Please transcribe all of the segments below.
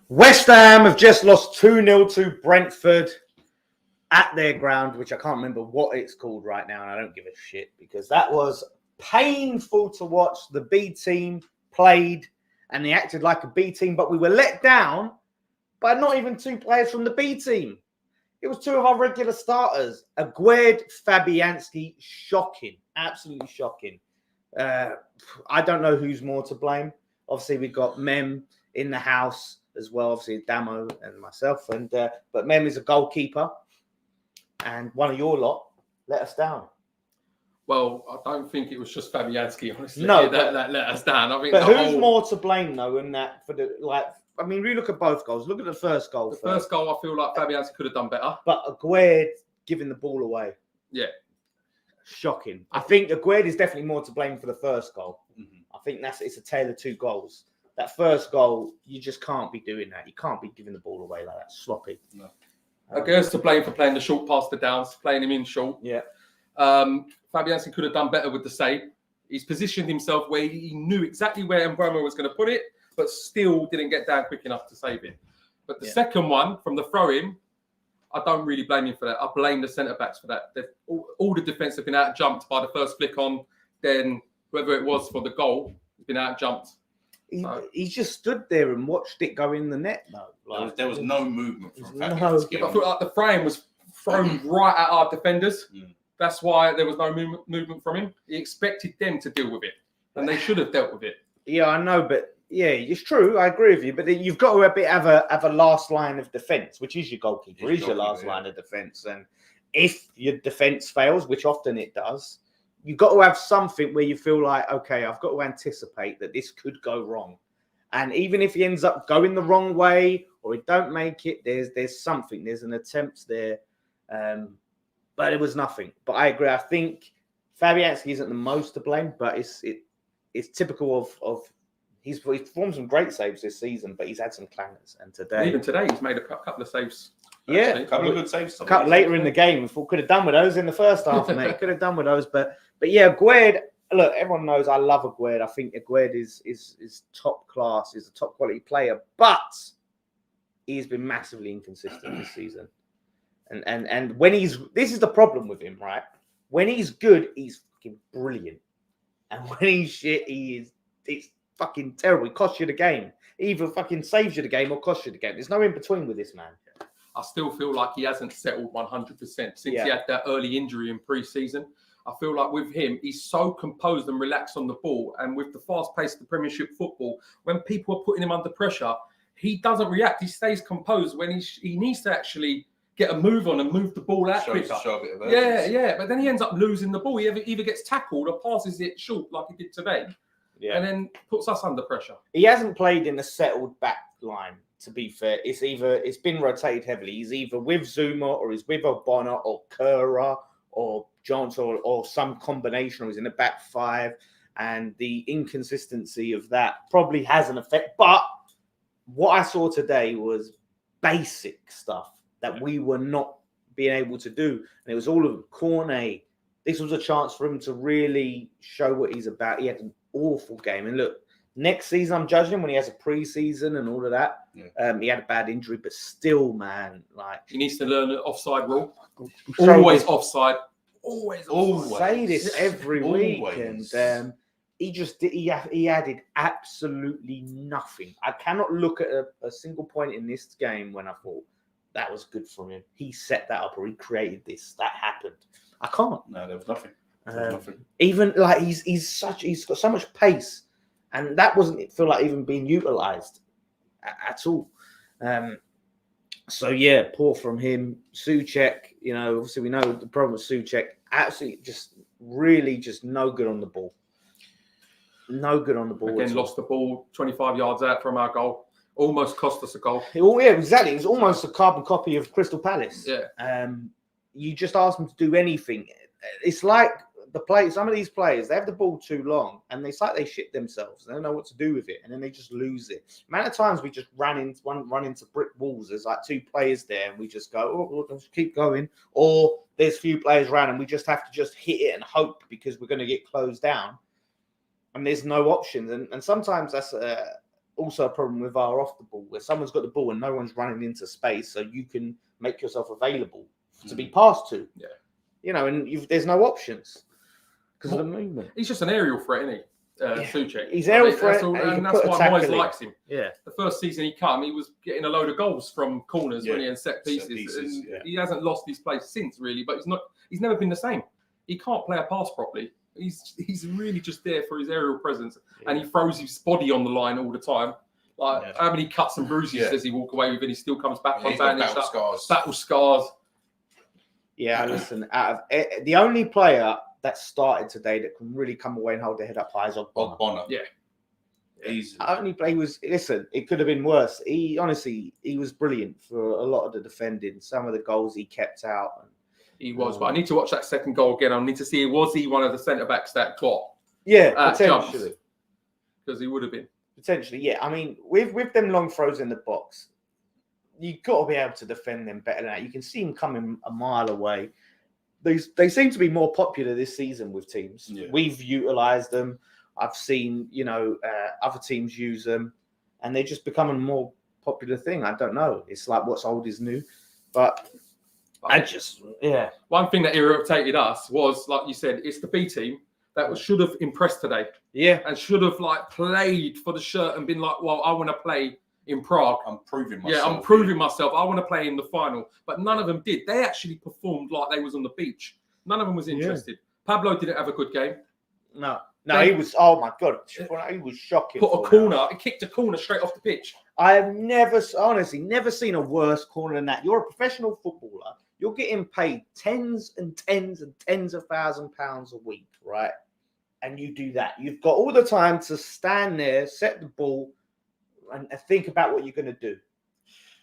West Ham have just lost 2-0 to Brentford at their ground, which I can't remember what it's called right now, and I don't give a shit because that was painful to watch. The B team played and they acted like a B team, but we were let down by not even two players from the B team. It was two of our regular starters. Aguerd, Fabianski, shocking, absolutely shocking. I don't know who's more to blame. Obviously, we've got Mem in the house as well. Obviously, Damo and myself. But Mem is a goalkeeper, and one of your lot let us down. Well, I don't think it was just Fabianski, honestly. No, that let us down. I mean, but who's more to blame though in that for the like? I mean, we look at both goals. Look at the first goal. The first goal, I feel like Fabianski could have done better. But Aguerd giving the ball away. Yeah. Shocking. I think Aguerd is definitely more to blame for the first goal. Mm-hmm. I think it's a tale of two goals. That first goal, you just can't be doing that. You can't be giving the ball away like that. Sloppy. No. Aguerd's to blame for playing the short pass to Downs, playing him in short. Yeah. Fabianski could have done better with the save. He's positioned himself where he knew exactly where Mbeumo was going to put it, but still didn't get down quick enough to save it. But the second one, from the throw-in, I don't really blame him for that. I blame the centre-backs for that. All the defence have been out-jumped by the first flick on. Then whoever it was for the goal has been out-jumped. He just stood there and watched it go in the net, though. Like, there was no movement from Fabianski. I feel like the frame was thrown right at our defenders. Mm. That's why there was no movement from him. He expected them to deal with it, and they should have dealt with it. Yeah, I know, but yeah, it's true. I agree with you. But you've got to have a last line of defence, which is your goalkeeper, is your last line of defence. And if your defence fails, which often it does, you've got to have something where you feel like, okay, I've got to anticipate that this could go wrong. And even if he ends up going the wrong way or he don't make it, there's something. There's an attempt there. But it was nothing. But I agree. I think Fabianski isn't the most to blame, but it's typical of he's performed some great saves this season, but he's had some clangers. And even today, he's made a couple of saves. Yeah, a couple of good saves. Later in the game, could have done with those in the first half, mate. Could have done with those, but yeah, Aguerd. Look, everyone knows I love Aguerd. I think Aguerd is top class. Is a top quality player, but he's been massively inconsistent this season. And when this is the problem with him, right? When he's good, he's fucking brilliant. And when he's shit, it's fucking terrible. He costs you the game. He either fucking saves you the game or costs you the game. There's no in between with this man. I still feel like he hasn't settled 100% since he had that early injury in pre-season. I feel like with him, he's so composed and relaxed on the ball. And with the fast pace of the Premiership football, when people are putting him under pressure, he doesn't react. He stays composed when he needs to actually get a move on and move the ball out quicker. Yeah. But then he ends up losing the ball. He either gets tackled or passes it short like he did today. Yeah. And then puts us under pressure. He hasn't played in a settled back line, to be fair. It's been rotated heavily. He's either with Zuma or he's with Obona or Kura or Johnson or some combination, or he's in the back five. And the inconsistency of that probably has an effect. But what I saw today was basic stuff that we were not being able to do. And it was all of Cornet. This was a chance for him to really show what he's about. He had an awful game. And look, next season, I'm judging him when he has a pre-season and all of that. Yeah. He had a bad injury, but still, man, like... He needs to learn the offside rule. Always offside. Always offside. Say this every week. And he added absolutely nothing. I cannot look at a single point in this game when I thought, that was good from him. He set that up or he created this. That happened. I can't. No, there was nothing. Even like he's got so much pace, and that wasn't feel like even being utilized at all. So yeah, poor from him. Souček, obviously we know the problem with Souček. Absolutely, just no good on the ball. No good on the ball. Again, lost the ball 25 yards out from our goal. Almost cost us a goal. Oh, yeah, exactly. It was almost a carbon copy of Crystal Palace. Yeah. You just ask them to do anything. It's like some of these players, they have the ball too long and it's like they shit themselves. They don't know what to do with it and then they just lose it. The amount of times we just run into brick walls. There's like two players there and we just go, let's keep going. Or there's a few players around and we just have to just hit it and hope because we're going to get closed down. And there's no options. And sometimes that's also a problem with our off the ball, where someone's got the ball and no one's running into space, so you can make yourself available to be passed to. Yeah. You know, and there's no options because of the movement. He's just an aerial threat, isn't he? Souček. He's aerial threat, and that's why tackle Moyes in. likes him. Yeah. The first season he came, he was getting a load of goals from corners when he had set pieces. And he hasn't lost his place since, really. But he's never been the same. He can't play a pass properly. He's really just there for his aerial presence, and he throws his body on the line all the time. Like how many cuts and bruises does he walk away with, and he still comes back on bandage. Battle scars. Yeah, listen. The only player that started today that can really come away and hold their head up high is Bonner. Yeah. Only play was listen. It could have been worse. He was brilliant for a lot of the defending. Some of the goals he kept out. He was, but I need to watch that second goal again. I need to see was he one of the centre backs that got potentially because he would have been potentially. Yeah, I mean with them long throws in the box, you've got to be able to defend them better than that. You can see him coming a mile away. They seem to be more popular this season with teams. Yeah. We've utilised them. I've seen other teams use them, and they're just becoming a more popular thing. I don't know. It's like what's old is new, but. One thing that irritated us was, like you said, it's the B team that should have impressed today. Yeah. And should have played for the shirt and been like, well, I want to play in Prague. I'm proving myself. Yeah, I'm proving myself. I want to play in the final. But none of them did. They actually performed like they was on the beach. None of them was interested. Yeah. Pablo didn't have a good game. No, he was, oh my God. He was shocking. He kicked a corner straight off the pitch. I have honestly never seen a worse corner than that. You're a professional footballer. You're getting paid tens and tens and tens of £1,000s a week, right? And you do that. You've got all the time to stand there, set the ball, and think about what you're going to do.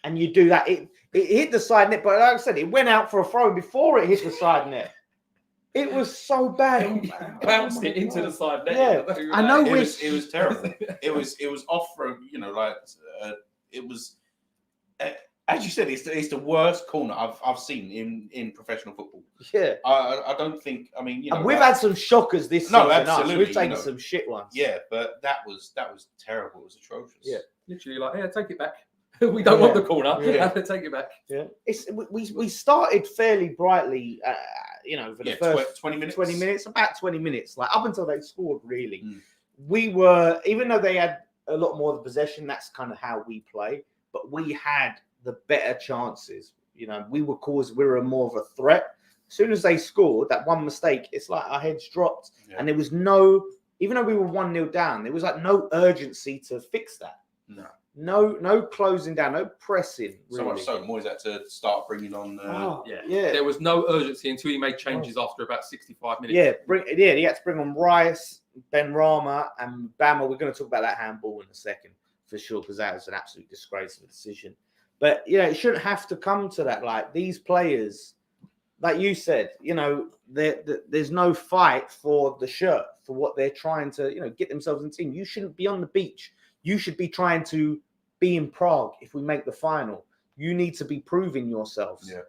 And you do that. It hit the side net, but like I said, it went out for a throw before it hit the side net. It was so bad. He bounced it into the side net. Yeah, I know. It was terrible. it was off from it was. As you said, it's the worst corner I've seen in professional football. Yeah, I don't think. I mean, and we've had some shockers this season. No, absolutely. We've taken some shit ones. Yeah, but that was terrible. It was atrocious. Yeah, literally take it back. We don't want the corner. Yeah. Take it back. Yeah, we started fairly brightly. For the first 20 minutes. About 20 minutes. Like up until they scored, really, we were, even though they had a lot more of the possession. That's kind of how we play, but we had the better chances. We were more of a threat. As soon as they scored that one mistake, it's like our heads dropped, and there was even though we were 1-0 down, there was like no urgency to fix that. No closing down, no pressing. Really. So much so, Moyes had to start bringing on. There was no urgency until he made changes after about 65 minutes. He had to bring on Rice, Ben Rama, and Bama. We're going to talk about that handball in a second for sure, because that was an absolute disgrace of a decision. But it shouldn't have to come to that. Like these players, like you said, there's no fight for the shirt, for what they're trying to, get themselves in the team. You shouldn't be on the beach. You should be trying to be in Prague if we make the final. You need to be proving yourselves. Yeah.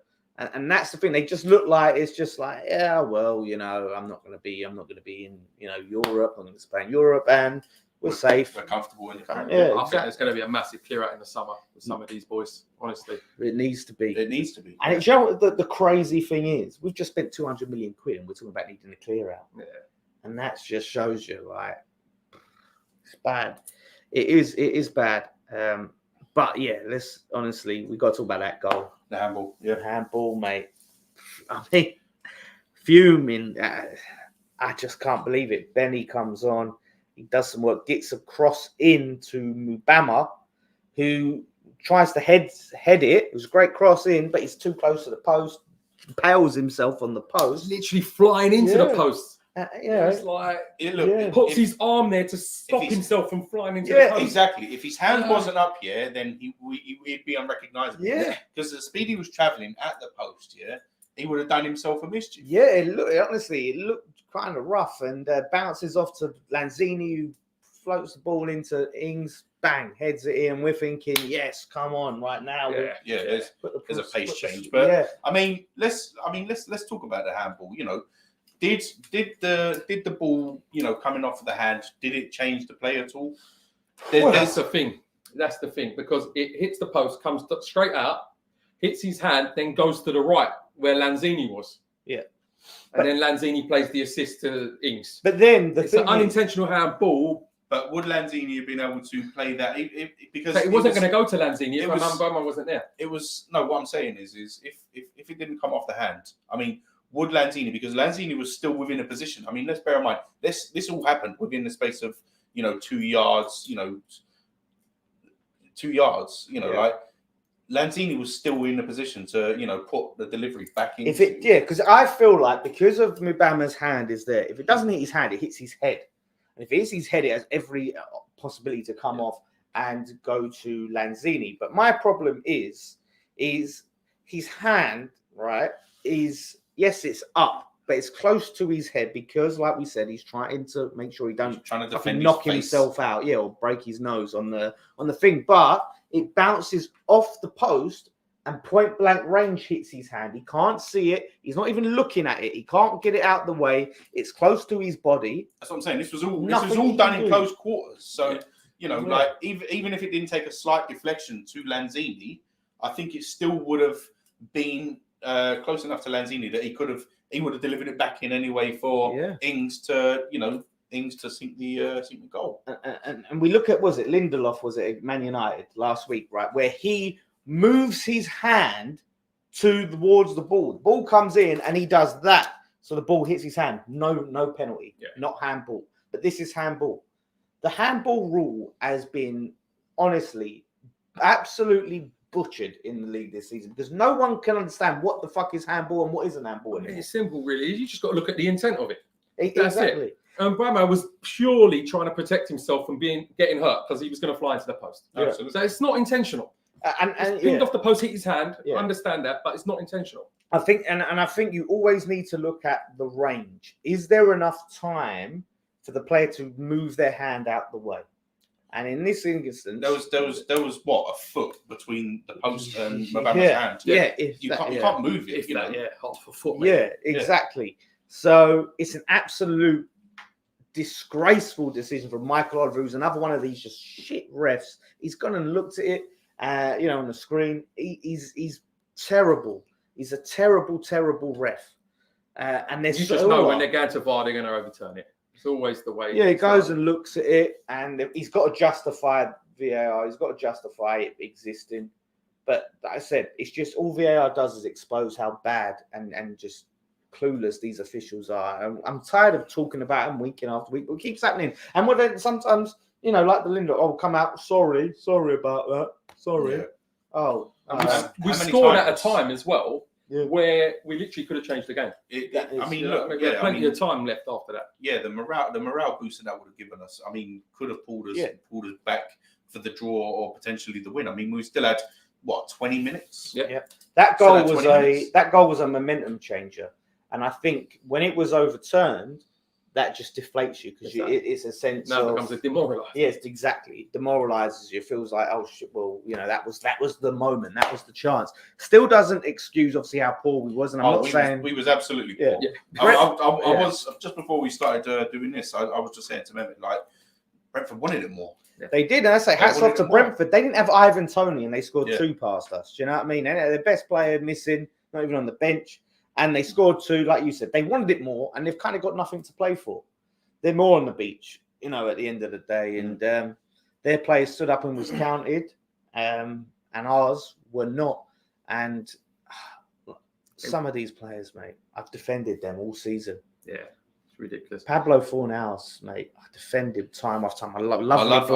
And that's the thing. They just look like it's just like, I'm not going to be in, Europe. I'm going to play in Europe, and we're safe. We're comfortable in the I think there's going to be a massive clear out in the summer with some of these boys, honestly. It needs to be. It needs to be. And the crazy thing is, we've just spent 200 million quid and we're talking about needing a clear out. Yeah. And that just shows you, like, it's bad. It is bad. But yeah, we got to talk about that goal. The handball. Yeah. The handball, mate. I mean, fuming. I just can't believe it. Benny comes on. He does some work, gets a cross into Mubama, who tries to head it. It was a great cross in, but he's too close to the post. Impales himself on the post. Literally flying into the post. It's like he puts his arm there to stop himself from flying into the post. Exactly. If his hand wasn't up here, then he'd be unrecognisable. Yeah. Because the speed he was travelling at the post, he would have done himself a mischief. Yeah, it looked kind of rough, and bounces off to Lanzini, who floats the ball into Ings. Bang, heads it in. We're thinking, yes, come on, right now. There's a pace change, but I mean, let's talk about the handball. Did the ball, coming off of the hand, did it change the play at all? That's the thing. That's the thing, because it hits the post, comes straight out, hits his hand, then goes to the right where Lanzini was. Yeah. And then Lanzini plays the assist to Ings. But then it's an unintentional handball. But would Lanzini have been able to play that? Because it wasn't going to go to Lanzini if Mbama wasn't there. It was what I'm saying is if it didn't come off the hand, I mean, would Lanzini, because Lanzini was still within a position. I mean, let's bear in mind this all happened within the space of 2 yards. 2 yards. Like Lanzini was still in a position to put the delivery back in. Because I feel like because of Mbama's hand is there, if it doesn't hit his hand, it hits his head. And if it hits his head, it has every possibility to come off and go to Lanzini. But my problem is his hand, right, is, yes, it's up, but it's close to his head because, like we said, he's trying to make sure he don't knock himself out, or break his nose on the thing. But it bounces off the post and point blank range hits his hand. He can't see it. He's not even looking at it. He can't get it out the way. It's close to his body. That's what I'm saying. This was all done in close quarters. So, like even if it didn't take a slight deflection to Lanzini, I think it still would have been close enough to Lanzini that he would have delivered it back in anyway for Ings to sink the goal. And we look at, was it Lindelof, was it Man United last week, right, where he moves his hand towards the ball. The ball comes in and he does that. So the ball hits his hand. No penalty. Not handball. But this is handball. The handball rule has been, honestly, absolutely butchered in the league this season because no one can understand what the fuck is handball and what isn't handball anymore. It's simple, really. You just got to look at the intent of it. That's exactly. It. Mbama was purely trying to protect himself from getting hurt because he was going to fly into the post. Yeah. So it's not intentional. And pinned off the post, hit his hand. I understand that, but it's not intentional. I think, and I think you always need to look at the range. Is there enough time for the player to move their hand out the way? And in this instance, there was what, a foot between the post and Mbama's hand. You can't move it. Half a foot. Yeah, exactly. So it's an absolute disgraceful decision from Michael Oliver, who's another one of these just shit refs. He's gone and looked at it. On the screen, he's terrible. He's a terrible, terrible ref. And there's you just know when they're going to VAR, they're going to overturn it. It's always the way. Yeah, he goes and looks at it, and he's got to justify VAR. He's got to justify it existing. But like I said, it's just all VAR does is expose how bad and just clueless these officials are. I'm tired of talking about them week in after week. It keeps happening. And then sometimes, like the Linda, come out, sorry about that. Sorry. Yeah. Oh. We scored at a time as well where we literally could have changed the game. Plenty of time left after that. Yeah, the morale boost that would have given us. I mean, could have pulled us back for the draw or potentially the win. I mean, we still had 20 minutes. Yeah. That goal was a momentum changer, and I think when it was overturned, that just deflates you because it's a sense now it becomes a demoralizer. Yes, exactly. It demoralizes you. It feels like, oh shit, well, that was the moment, that was the chance. Still doesn't excuse obviously how poor we was, and I'm not saying we was absolutely poor. Yeah. I was just before we started doing this. I was just saying to Mehmet, like, Brentford wanted it more. Yeah. They did, and I say hats off to Brentford. They didn't have Ivan Toney, and they scored 2 past us. Do you know what I mean? And their best player missing, not even on the bench. And they scored 2, like you said. They wanted it more, and they've kind of got nothing to play for. They're more on the beach, at the end of the day. And their players stood up and was counted, and ours were not. And some of these players, mate, I've defended them all season. Yeah, it's ridiculous. Pablo Fornals, mate, I defended time after time. I love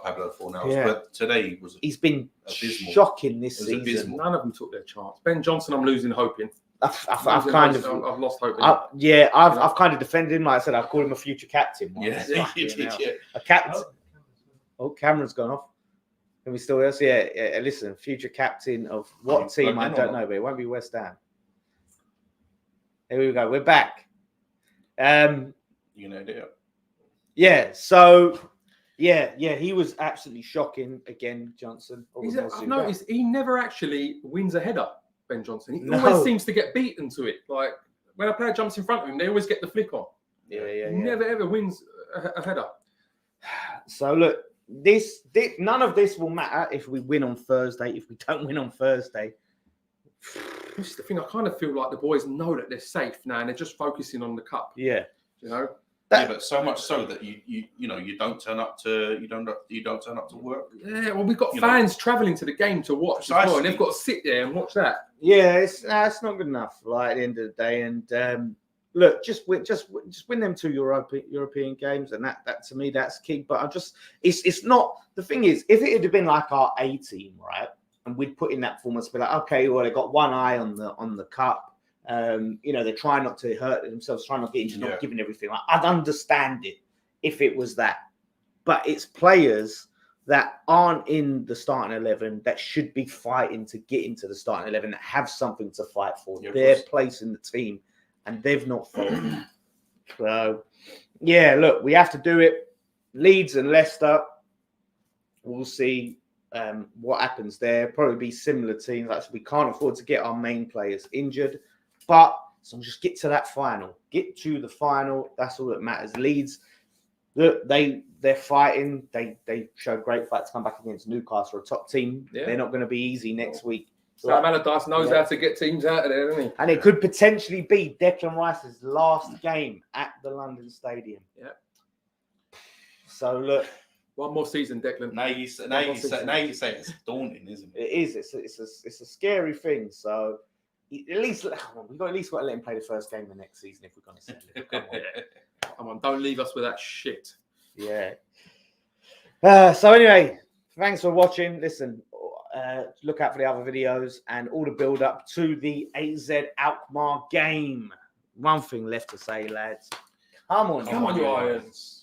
Pablo Fornals, but today he's been abysmal. Shocking this season. Abysmal. None of them took their chance. Ben Johnson, I'm losing hope in. I've kind of lost hope. I've kind of defended him. Like I said, I called him a future captain. A captain. Oh, camera's gone off. Can we still hear us? Yeah. Listen, future captain of what team? I don't know, but it won't be West Ham. Here we go. We're back. Yeah. So. Yeah, he was absolutely shocking again, Johnson. I've noticed he never actually wins a header. Ben Johnson. He always seems to get beaten to it. Like when a player jumps in front of him, they always get the flick on. Yeah. He never ever wins a header. So look, none of this will matter if we win on Thursday. If we don't win on Thursday, this is the thing. I kind of feel like the boys know that they're safe now, and they're just focusing on the cup. Yeah, you know. Yeah, but so much so that you don't turn up to turn up to work. Yeah, well, we've got fans travelling to the game to watch as well, and they've got to sit there and watch that. Yeah, it's not good enough. Like at the end of the day, and look, just win them 2 European games, and that to me that's key. But it's not. The thing is, if it had been like our A team, right, and we'd put in that performance, be like, okay, well they got one eye on the cup. They're trying not to hurt themselves, trying not to get into not giving everything. Like, I'd understand it if it was that, but it's players that aren't in the starting 11 that should be fighting to get into the starting 11 that have something to fight for, their place in the team, and they've not followed. So, yeah, look, we have to do it. Leeds and Leicester, we'll see what happens there. Probably be similar teams. Like, we can't afford to get our main players injured. But so just get to that final. Get to the final. That's all that matters. Leeds, look, they're fighting. They showed great fight to come back against Newcastle, a top team. Yeah. They're not going to be easy next week. Sam Allardyce knows how to get teams out of there, doesn't he? And it could potentially be Declan Rice's last game at the London Stadium. Yeah. So look, one more season, Declan. Now you say it's daunting, isn't it? It is. It's a scary thing. So. At least we've got to let him play the first game of the next season if we're going to send him. Come on, don't leave us with that shit. Yeah. So anyway, thanks for watching. Listen, look out for the other videos and all the build up to the AZ Alkmaar game. One thing left to say, lads. Come on, you Irons.